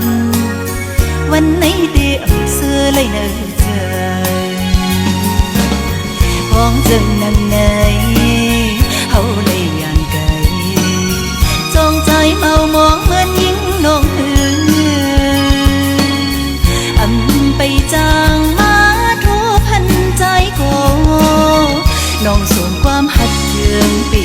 กันวันไหนเดียวเสื้อเลยเนอเจอห้องจึงนั่งไหนเฮาเลยยานไกลจงใจเมามองเหมือนยิ่งน้องหือไปจางมาทั่วพันใจโกน้องส่งความหัดเยืองปี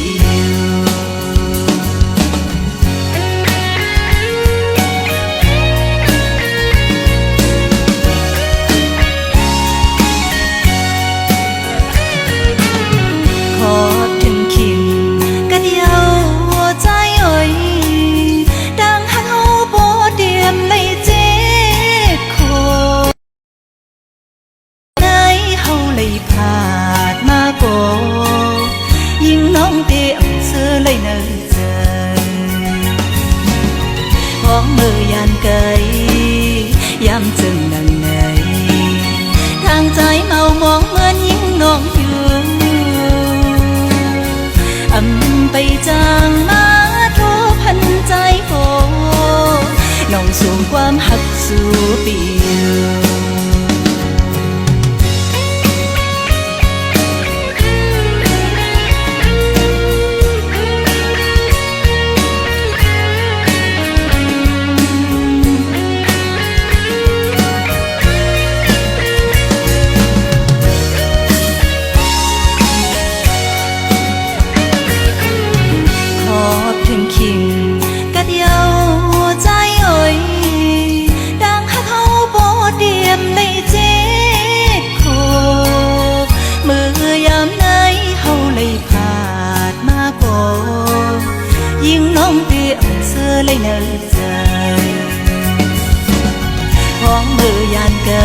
ของมือยานไกลยามจึงนั่งไหนทางใจเมามองเหมือนยิ่งน้องอยู่ไปจางมาทั่วพันใจโผน้องส่งความหักสู่ปีคิงกัดเยาใจอ่อยดังฮักเฮาโบเดียมในเจ็ดโคมือยามไหนเฮาเลยผ่านมาโกยิ่งน้องเดียมเสื้อเลยเนอใจของมือยานไกล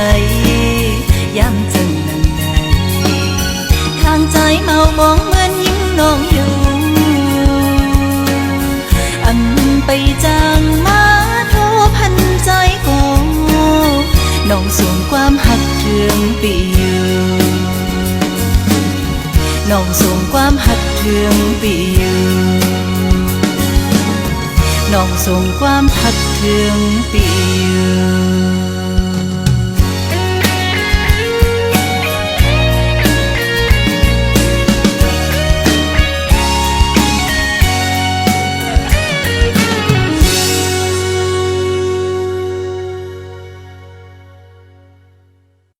ยามจึงนั่งไหนทางใจเมามองเหมือนยิ่งน้องอยู่ไปจางมาทั่วพันใจโกน้องส่งความหักเทืองปีอยู่น้องส่งความหักเทืองปีอยู่น้องส่งความหักเทืองปีอยู่